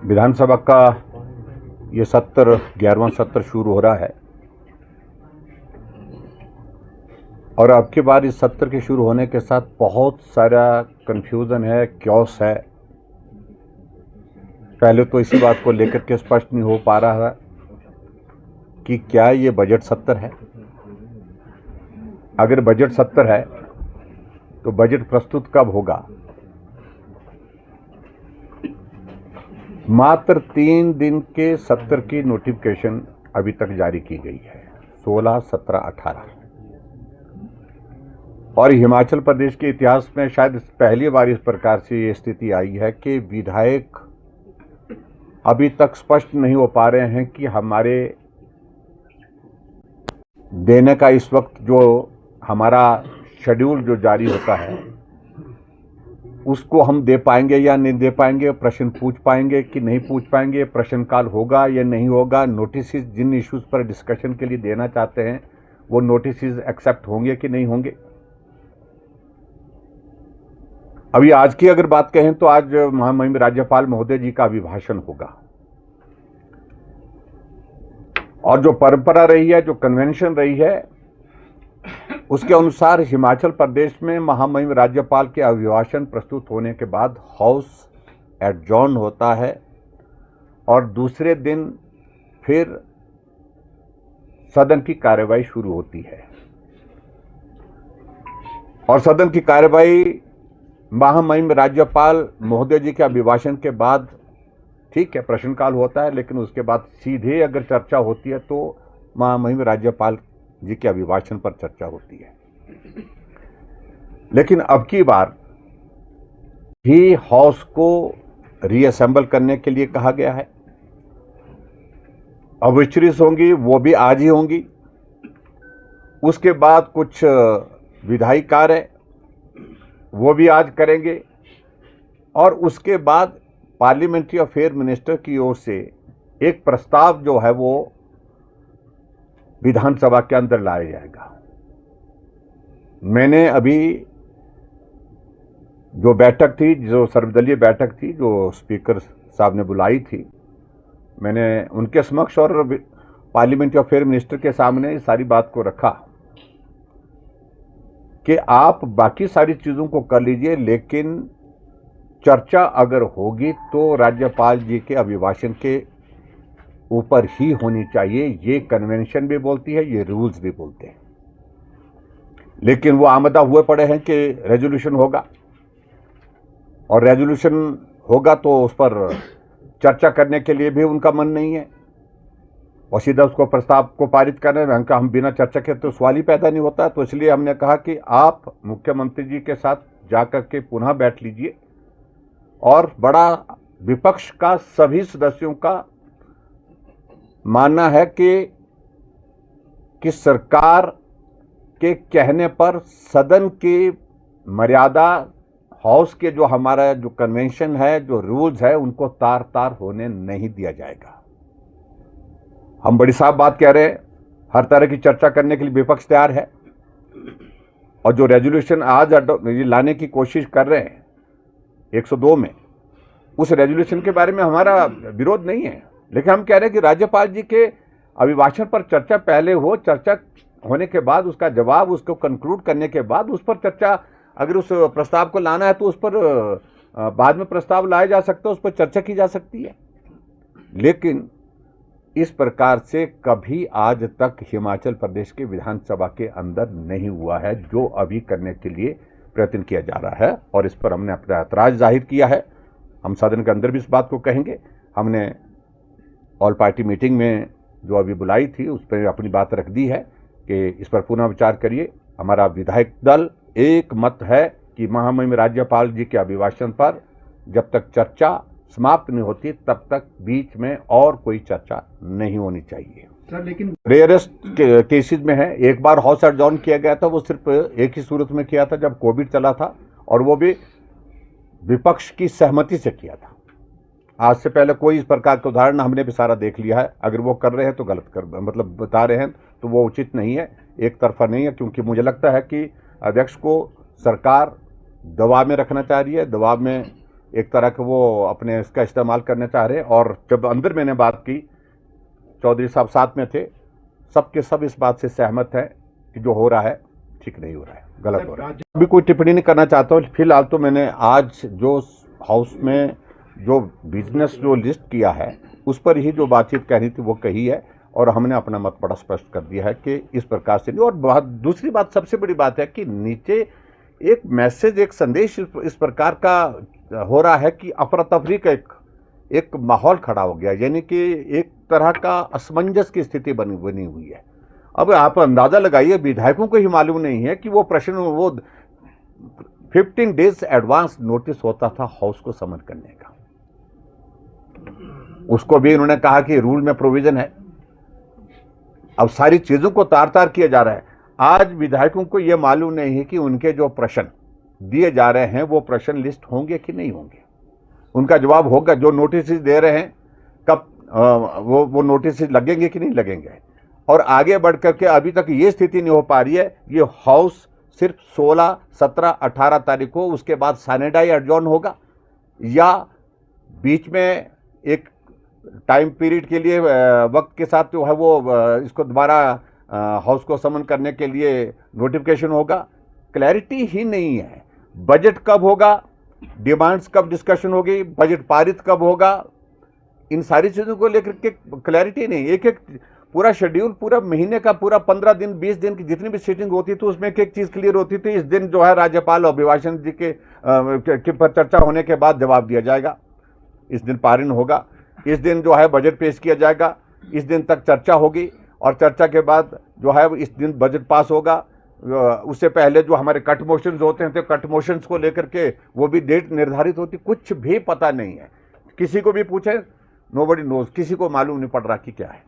विधानसभा का ये 11वां सत्र शुरू हो रहा है और अब की बार इस सत्र के शुरू होने के साथ बहुत सारा कंफ्यूजन है, क्योस है। पहले तो इसी बात को लेकर के स्पष्ट नहीं हो पा रहा है कि क्या ये बजट सत्र है। अगर बजट सत्र है तो बजट प्रस्तुत कब होगा। मात्र 3 दिन के सत्र की नोटिफिकेशन अभी तक जारी की गई है, 16, 17, 18। और हिमाचल प्रदेश के इतिहास में शायद पहली बार इस प्रकार से ये स्थिति आई है कि विधायक अभी तक स्पष्ट नहीं हो पा रहे हैं कि हमारे देने का इस वक्त जो हमारा शेड्यूल जो जारी होता है उसको हम दे पाएंगे या नहीं दे पाएंगे, प्रश्न पूछ पाएंगे कि नहीं पूछ पाएंगे, प्रश्नकाल होगा या नहीं होगा, नोटिस जिन इश्यूज पर डिस्कशन के लिए देना चाहते हैं वो नोटिस एक्सेप्ट होंगे कि नहीं होंगे। अभी आज की अगर बात कहें तो आज महामहिम राज्यपाल महोदय जी का अभिभाषण होगा और जो परंपरा रही है, जो कन्वेंशन रही है, उसके अनुसार हिमाचल प्रदेश में महामहिम राज्यपाल के अभिभाषण प्रस्तुत होने के बाद हाउस एडजॉर्न होता है और दूसरे दिन फिर सदन की कार्यवाही शुरू होती है। और सदन की कार्यवाही महामहिम राज्यपाल महोदय जी के अभिभाषण के बाद, ठीक है, प्रश्नकाल होता है, लेकिन उसके बाद सीधे अगर चर्चा होती है तो महामहिम राज्यपाल जी के अभिभाषण पर चर्चा होती है। लेकिन अब की बार भी हाउस को रीअसेंबल करने के लिए कहा गया है। ऑब्जर्वेशंस होंगी, वो भी आज ही होंगी। उसके बाद कुछ विधायी कार्य वो भी आज करेंगे और उसके बाद पार्लियामेंट्री अफेयर मिनिस्टर की ओर से एक प्रस्ताव जो है वो विधानसभा के अंदर लाया जाएगा। मैंने अभी जो बैठक थी, जो सर्वदलीय बैठक थी, जो स्पीकर साहब ने बुलाई थी, मैंने उनके समक्ष और पार्लियामेंट्री अफेयर मिनिस्टर के सामने इस सारी बात को रखा कि आप बाकी सारी चीज़ों को कर लीजिए, लेकिन चर्चा अगर होगी तो राज्यपाल जी के अभिभाषण के ऊपर ही होनी चाहिए। ये कन्वेंशन भी बोलती है, ये रूल्स भी बोलते हैं। लेकिन वो आमदा हुए पड़े हैं कि रेजोल्यूशन होगा और रेजोल्यूशन होगा तो उस पर चर्चा करने के लिए भी उनका मन नहीं है और सीधा उसको प्रस्ताव को पारित करने में हम बिना चर्चा के तो सवाल ही पैदा नहीं होता। तो इसलिए हमने कहा कि आप मुख्यमंत्री जी के साथ जाकर के पुनः बैठ लीजिए और बड़ा विपक्ष का सभी सदस्यों का मानना है कि सरकार के कहने पर सदन की मर्यादा, हाउस के जो हमारा जो कन्वेंशन है, जो रूल्स है, उनको तार तार होने नहीं दिया जाएगा। हम बड़ी साफ बात कह रहे हैं, हर तरह की चर्चा करने के लिए विपक्ष तैयार है और जो रेजोल्यूशन आज लाने की कोशिश कर रहे हैं 102 में, उस रेजोल्यूशन के बारे में हमारा विरोध नहीं है, लेकिन हम कह रहे हैं कि राज्यपाल जी के अभिभाषण पर चर्चा पहले हो, चर्चा होने के बाद उसका जवाब, उसको कंक्लूड करने के बाद उस पर चर्चा, अगर उस प्रस्ताव को लाना है तो उस पर बाद में प्रस्ताव लाया जा सकता है, उस पर चर्चा की जा सकती है। लेकिन इस प्रकार से कभी आज तक हिमाचल प्रदेश के विधानसभा के अंदर नहीं हुआ है, जो अभी करने के लिए प्रयत्न किया जा रहा है और इस पर हमने अपना ऐतराज जाहिर किया है। हम सदन के अंदर भी इस बात को कहेंगे। हमने ऑल पार्टी मीटिंग में जो अभी बुलाई थी उस पर अपनी बात रख दी है कि इस पर पुनः विचार करिए। हमारा विधायक दल एक मत है कि महामहिम राज्यपाल जी के अभिभाषण पर जब तक चर्चा समाप्त नहीं होती तब तक बीच में और कोई चर्चा नहीं होनी चाहिए। सर, लेकिन रेयरेस्ट केसेस में है, एक बार हाउस एडजॉर्न किया गया था, वो सिर्फ एक ही सूरत में किया था जब कोविड चला था और वो भी विपक्ष की सहमति से किया था। आज से पहले कोई इस प्रकार का उदाहरण हमने भी सारा देख लिया है। अगर वो कर रहे हैं तो गलत मतलब बता रहे हैं तो वो उचित नहीं है, एक तरफा नहीं है, क्योंकि मुझे लगता है कि अध्यक्ष को सरकार दबाव में रखना चाह रही है, दबाव में एक तरह के वो अपने इसका इस्तेमाल करना चाह रहे हैं। और जब अंदर मैंने बात की, चौधरी साहब साथ में थे, सबके सब इस बात से सहमत हैं कि जो हो रहा है ठीक नहीं हो रहा है, गलत हो रहा है। अभी कोई टिप्पणी नहीं करना चाहता हूँ। फिलहाल तो मैंने आज जो हाउस में जो बिजनेस जो लिस्ट किया है उस पर ही जो बातचीत कहनी थी वो कही है, और हमने अपना मत बड़ा स्पष्ट कर दिया है कि इस प्रकार से नहीं। और दूसरी बात, सबसे बड़ी बात है कि नीचे एक मैसेज, एक संदेश इस प्रकार का हो रहा है कि अफरा तफरी का एक माहौल खड़ा हो गया, यानी कि एक तरह का असमंजस की स्थिति बनी हुई है। अब आप अंदाजा लगाइए, विधायकों को ही मालूम नहीं है कि वो प्रश्न, वो 15 डेज एडवांस नोटिस होता था हाउस को समन करने का, उसको भी इन्होंने कहा कि रूल में प्रोविजन है। अब सारी चीजों को तार तार किया जा रहा है। आज विधायकों को यह मालूम नहीं है कि उनके जो प्रश्न दिए जा रहे हैं वो प्रश्न लिस्ट होंगे कि नहीं होंगे, उनका जवाब होगा। जो नोटिस दे रहे हैं कब वो नोटिस लगेंगे कि नहीं लगेंगे। और आगे बढ़ करके अभी तक ये स्थिति नहीं हो पा रही है। ये हाउस सिर्फ 16, 17, 18 तारीख को, उसके बाद सानेडाई एडजॉर्न होगा, या बीच में एक टाइम पीरियड के लिए वक्त के साथ जो है वो इसको दोबारा हाउस को समन करने के लिए नोटिफिकेशन होगा। क्लैरिटी ही नहीं है। बजट कब होगा, डिमांड्स कब डिस्कशन होगी, बजट पारित कब होगा, इन सारी चीज़ों को लेकर के क्लैरिटी नहीं। एक एक पूरा शेड्यूल, पूरा महीने का, पूरा 15 दिन 20 दिन की जितनी भी सीटिंग होती थी उसमें एक एक चीज़ क्लियर होती थी। इस दिन जो है राज्यपाल अभिभाषण जी के पर चर्चा होने के बाद जवाब दिया जाएगा, इस दिन पारित होगा, इस दिन जो है बजट पेश किया जाएगा, इस दिन तक चर्चा होगी, और चर्चा के बाद जो है इस दिन बजट पास होगा। उससे पहले जो हमारे कट मोशंस होते हैं तो कट मोशंस को लेकर के वो भी डेट निर्धारित होती, कुछ भी पता नहीं है। किसी को भी पूछे, नोबडी नोज, किसी को मालूम नहीं पड़ रहा कि क्या है।